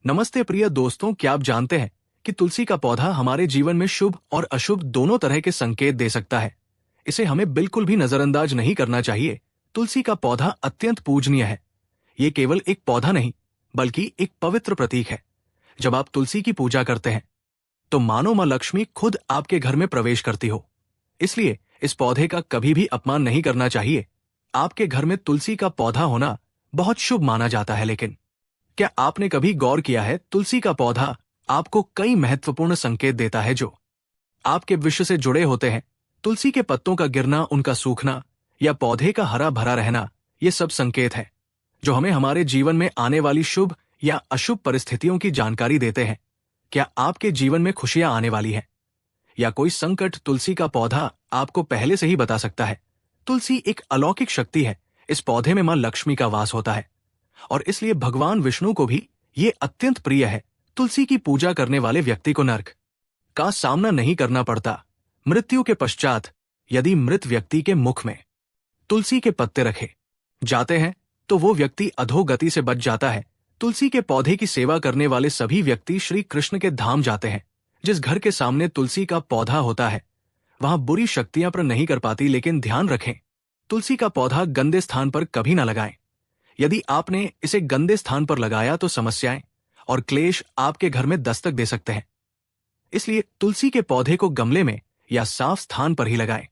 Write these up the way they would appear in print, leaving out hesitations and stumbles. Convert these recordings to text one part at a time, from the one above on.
नमस्ते प्रिय दोस्तों, क्या आप जानते हैं कि तुलसी का पौधा हमारे जीवन में शुभ और अशुभ दोनों तरह के संकेत दे सकता है। इसे हमें बिल्कुल भी नजरअंदाज नहीं करना चाहिए। तुलसी का पौधा अत्यंत पूजनीय है। ये केवल एक पौधा नहीं बल्कि एक पवित्र प्रतीक है। जब आप तुलसी की पूजा करते हैं तो मानो मां लक्ष्मी खुद आपके घर में प्रवेश करती हो। इसलिए इस पौधे का कभी भी अपमान नहीं करना चाहिए। आपके घर में तुलसी का पौधा होना बहुत शुभ माना जाता है, लेकिन क्या आपने कभी गौर किया है, तुलसी का पौधा आपको कई महत्वपूर्ण संकेत देता है जो आपके विश्व से जुड़े होते हैं। तुलसी के पत्तों का गिरना, उनका सूखना या पौधे का हरा भरा रहना, ये सब संकेत है जो हमें हमारे जीवन में आने वाली शुभ या अशुभ परिस्थितियों की जानकारी देते हैं। क्या आपके जीवन में खुशियां आने वाली है या कोई संकट, तुलसी का पौधा आपको पहले से ही बता सकता है। तुलसी एक अलौकिक शक्ति है। इस पौधे में मां लक्ष्मी का वास होता है और इसलिए भगवान विष्णु को भी ये अत्यंत प्रिय है। तुलसी की पूजा करने वाले व्यक्ति को नरक का सामना नहीं करना पड़ता। मृत्यु के पश्चात यदि मृत व्यक्ति के मुख में तुलसी के पत्ते रखे जाते हैं तो वो व्यक्ति अधोगति से बच जाता है। तुलसी के पौधे की सेवा करने वाले सभी व्यक्ति श्री कृष्ण के धाम जाते हैं। जिस घर के सामने तुलसी का पौधा होता है वहां बुरी शक्तियां पर नहीं कर पाती, लेकिन ध्यान रखें, तुलसी का पौधा गंदे स्थान पर कभी ना लगाएं। यदि आपने इसे गंदे स्थान पर लगाया तो समस्याएं और क्लेश आपके घर में दस्तक दे सकते हैं। इसलिए तुलसी के पौधे को गमले में या साफ स्थान पर ही लगाएं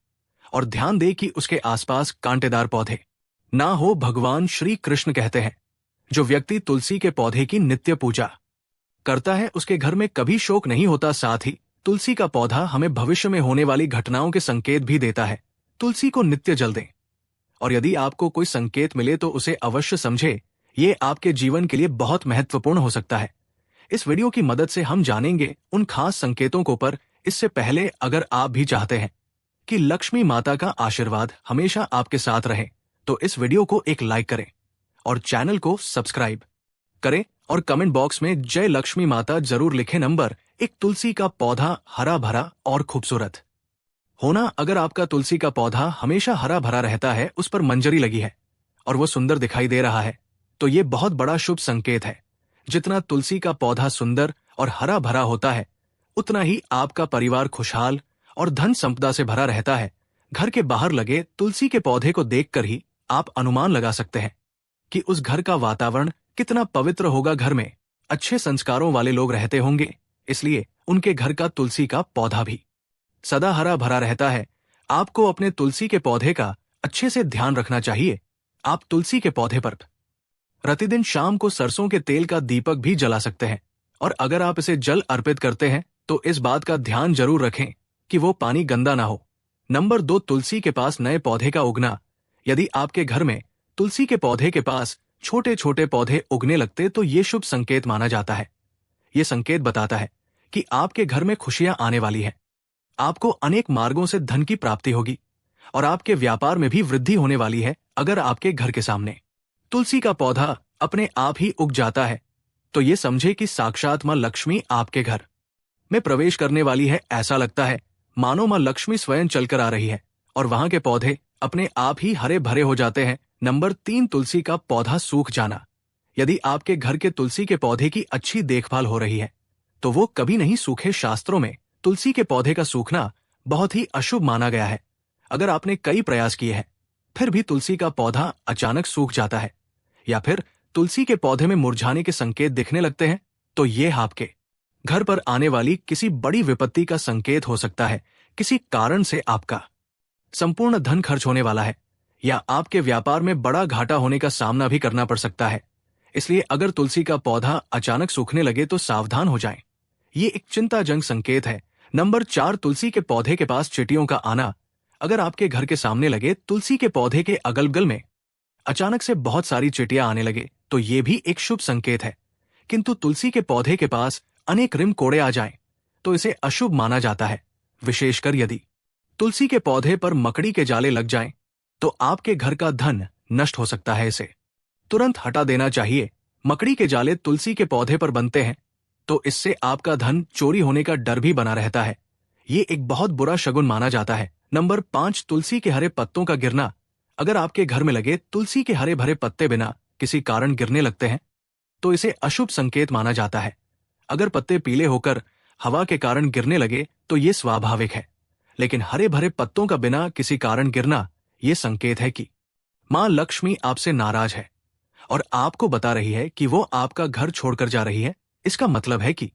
और ध्यान दें कि उसके आसपास कांटेदार पौधे ना हो। भगवान श्री कृष्ण कहते हैं, जो व्यक्ति तुलसी के पौधे की नित्य पूजा करता है उसके घर में कभी शोक नहीं होता। साथ ही तुलसी का पौधा हमें भविष्य में होने वाली घटनाओं के संकेत भी देता है। तुलसी को नित्य जल दें और यदि आपको कोई संकेत मिले तो उसे अवश्य समझे। ये आपके जीवन के लिए बहुत महत्वपूर्ण हो सकता है। इस वीडियो की मदद से हम जानेंगे उन खास संकेतों को, पर इससे पहले अगर आप भी चाहते हैं कि लक्ष्मी माता का आशीर्वाद हमेशा आपके साथ रहे तो इस वीडियो को एक लाइक करें और चैनल को सब्सक्राइब करें और कमेंट बॉक्स में जय लक्ष्मी माता जरूर लिखें। नंबर 1, तुलसी का पौधा हरा भरा और खूबसूरत होना। अगर आपका तुलसी का पौधा हमेशा हरा भरा रहता है, उस पर मंजरी लगी है और वो सुंदर दिखाई दे रहा है, तो ये बहुत बड़ा शुभ संकेत है। जितना तुलसी का पौधा सुंदर और हरा भरा होता है उतना ही आपका परिवार खुशहाल और धन संपदा से भरा रहता है। घर के बाहर लगे तुलसी के पौधे को देखकर ही आप अनुमान लगा सकते हैं कि उस घर का वातावरण कितना पवित्र होगा। घर में अच्छे संस्कारों वाले लोग रहते होंगे, इसलिए उनके घर का तुलसी का पौधा भी सदा हरा भरा रहता है। आपको अपने तुलसी के पौधे का अच्छे से ध्यान रखना चाहिए। आप तुलसी के पौधे पर प्रतिदिन शाम को सरसों के तेल का दीपक भी जला सकते हैं और अगर आप इसे जल अर्पित करते हैं तो इस बात का ध्यान जरूर रखें कि वो पानी गंदा ना हो। नंबर 2, तुलसी के पास नए पौधे का उगना। यदि आपके घर में तुलसी के पौधे के पास छोटे छोटे पौधे उगने लगते तो ये शुभ संकेत माना जाता है। ये संकेत बताता है कि आपके घर में खुशियां आने वाली है। आपको अनेक मार्गों से धन की प्राप्ति होगी और आपके व्यापार में भी वृद्धि होने वाली है। अगर आपके घर के सामने तुलसी का पौधा अपने आप ही उग जाता है तो ये समझे कि साक्षात मां लक्ष्मी आपके घर में प्रवेश करने वाली है। ऐसा लगता है मानो मां लक्ष्मी स्वयं चलकर आ रही है और वहां के पौधे अपने आप ही हरे भरे हो जाते हैं। नंबर 3, तुलसी का पौधा सूख जाना। यदि आपके घर के तुलसी के पौधे की अच्छी देखभाल हो रही है तो वो कभी नहीं सूखे। शास्त्रों में तुलसी के पौधे का सूखना बहुत ही अशुभ माना गया है। अगर आपने कई प्रयास किए हैं फिर भी तुलसी का पौधा अचानक सूख जाता है या फिर तुलसी के पौधे में मुरझाने के संकेत दिखने लगते हैं तो ये आपके घर पर आने वाली किसी बड़ी विपत्ति का संकेत हो सकता है। किसी कारण से आपका संपूर्ण धन खर्च होने वाला है या आपके व्यापार में बड़ा घाटा होने का सामना भी करना पड़ सकता है। इसलिए अगर तुलसी का पौधा अचानक सूखने लगे तो सावधान हो जाएं। ये एक चिंताजनक संकेत है। नंबर 4, तुलसी के पौधे के पास चींटियों का आना। अगर आपके घर के सामने लगे तुलसी के पौधे के अगल बगल में अचानक से बहुत सारी चींटियां आने लगे तो ये भी एक शुभ संकेत है। किंतु तुलसी के पौधे के पास अनेक रिम कोड़े आ जाएं तो इसे अशुभ माना जाता है। विशेषकर यदि तुलसी के पौधे पर मकड़ी के जाले लग जाएं तो आपके घर का धन नष्ट हो सकता है। इसे तुरंत हटा देना चाहिए। मकड़ी के जाले तुलसी के पौधे पर बनते हैं तो इससे आपका धन चोरी होने का डर भी बना रहता है। ये एक बहुत बुरा शगुन माना जाता है। नंबर 5, तुलसी के हरे पत्तों का गिरना। अगर आपके घर में लगे तुलसी के हरे भरे पत्ते बिना किसी कारण गिरने लगते हैं तो इसे अशुभ संकेत माना जाता है। अगर पत्ते पीले होकर हवा के कारण गिरने लगे तो ये स्वाभाविक है, लेकिन हरे भरे पत्तों का बिना किसी कारण गिरना ये संकेत है कि मां लक्ष्मी आपसे नाराज है और आपको बता रही है कि वो आपका घर छोड़कर जा रही है। इसका मतलब है कि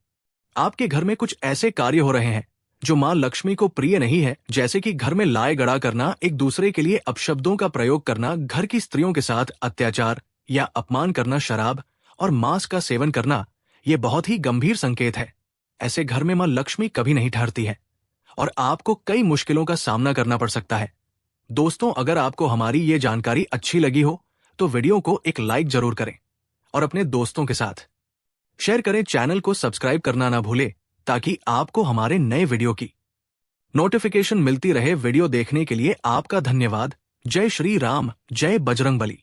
आपके घर में कुछ ऐसे कार्य हो रहे हैं जो मां लक्ष्मी को प्रिय नहीं है, जैसे कि घर में लाए गड़ा करना, एक दूसरे के लिए अपशब्दों का प्रयोग करना, घर की स्त्रियों के साथ अत्याचार या अपमान करना, शराब और मांस का सेवन करना। ये बहुत ही गंभीर संकेत है। ऐसे घर में मां लक्ष्मी कभी नहीं ठहरती है और आपको कई मुश्किलों का सामना करना पड़ सकता है। दोस्तों, अगर आपको हमारी ये जानकारी अच्छी लगी हो तो वीडियो को एक लाइक जरूर करें और अपने दोस्तों के साथ शेयर करें। चैनल को सब्सक्राइब करना ना भूलें ताकि आपको हमारे नए वीडियो की नोटिफिकेशन मिलती रहे। वीडियो देखने के लिए आपका धन्यवाद। जय श्री राम, जय बजरंगबली।